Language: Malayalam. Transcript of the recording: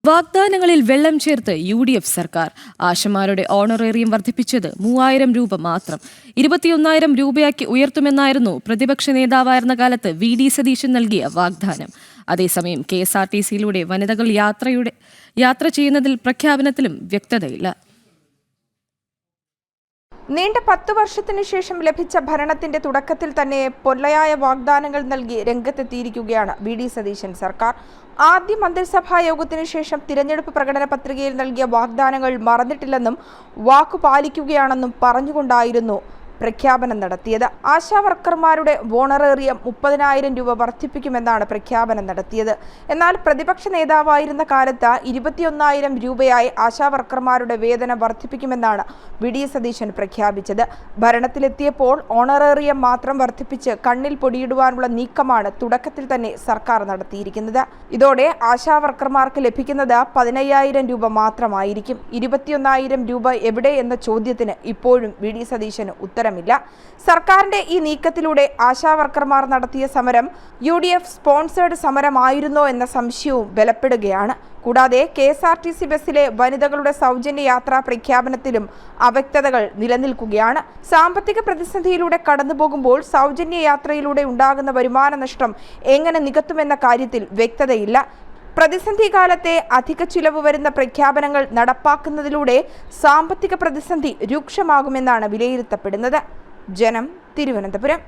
വാഗ്ദാനങ്ങളിൽ വെള്ളം ചേർത്ത് UDF സർക്കാർ. ആശമാരുടെ ഓണറേറിയം വർദ്ധിപ്പിച്ചത് 3000 രൂപ മാത്രം. 21,000 രൂപയാക്കി ഉയർത്തുമെന്നായിരുന്നു പ്രതിപക്ഷ നേതാവായിരുന്ന കാലത്ത് VD സതീശൻ നൽകിയ വാഗ്ദാനം. അതേസമയം KSRTCയിലൂടെ വനിതകൾ യാത്ര ചെയ്യുന്നതിൽ പ്രഖ്യാപനത്തിലും വ്യക്തതയില്ല. നീണ്ട 10 വർഷത്തിനു ശേഷം ലഭിച്ച ഭരണത്തിന്റെ തുടക്കത്തിൽ തന്നെ പൊള്ളയായ വാഗ്ദാനങ്ങൾ നൽകി രംഗത്തെത്തിയിരിക്കുകയാണ് VD സതീശൻ സർക്കാർ. ആദ്യ മന്ത്രിസഭാ യോഗത്തിനു ശേഷം തിരഞ്ഞെടുപ്പ് പ്രകടന പത്രികയിൽ നൽകിയ വാഗ്ദാനങ്ങൾ മറന്നിട്ടില്ലെന്നും വാക്കു പാലിക്കുകയാണെന്നും പറഞ്ഞുകൊണ്ടായിരുന്നു പ്രഖ്യാപനം നടത്തിയത്. ആശാവർക്കർമാരുടെ ഓണറേറിയം 30,000 രൂപ വർദ്ധിപ്പിക്കുമെന്നാണ് പ്രഖ്യാപനം നടത്തിയത്. എന്നാൽ പ്രതിപക്ഷ നേതാവായിരുന്ന കാലത്ത് 21,000 രൂപയായി ആശാവർക്കർമാരുടെ വേതനം വർദ്ധിപ്പിക്കുമെന്നാണ് VD സതീശൻ പ്രഖ്യാപിച്ചത്. ഭരണത്തിലെത്തിയപ്പോൾ ഓണറേറിയം മാത്രം വർദ്ധിപ്പിച്ച് കണ്ണിൽ പൊടിയിടുവാനുള്ള നീക്കമാണ് തുടക്കത്തിൽ തന്നെ സർക്കാർ നടത്തിയിരിക്കുന്നത്. ഇതോടെ ആശാവർക്കർമാർക്ക് ലഭിക്കുന്നത് 15,000 രൂപ മാത്രമായിരിക്കും. 21,000 രൂപ എവിടെ എന്ന ചോദ്യത്തിന് ഇപ്പോഴും VD സതീശന് ഉത്തരമില്ല. സർക്കാരിന്റെ ഈ നീക്കത്തിലൂടെ ആശാവർക്കർമാർ നടത്തിയ സമരം UDF സ്പോൺസേഡ് സമരമായിരുന്നോ എന്ന സംശയവും ബലപ്പെടുകയാണ്. കൂടാതെ KSRTC ബസ്സിലെ വനിതകളുടെ സൗജന്യ യാത്രാ പ്രഖ്യാപനത്തിലും അവ്യക്തതകൾ നിലനിൽക്കുകയാണ്. സാമ്പത്തിക പ്രതിസന്ധിയിലൂടെ കടന്നുപോകുമ്പോൾ സൗജന്യ യാത്രയിലൂടെ ഉണ്ടാകുന്ന വരുമാന നഷ്ടം എങ്ങനെ നികത്തുമെന്ന കാര്യത്തിൽ വ്യക്തതയില്ല. പ്രതിസന്ധി കാലത്തെ അധിക ചിലവ് വരുന്ന പ്രഖ്യാപനങ്ങൾ നടപ്പാക്കുന്നതിലൂടെ സാമ്പത്തിക പ്രതിസന്ധി രൂക്ഷമാകുമെന്നാണ് വിലയിരുത്തപ്പെടുന്നത്. ജനം, തിരുവനന്തപുരം.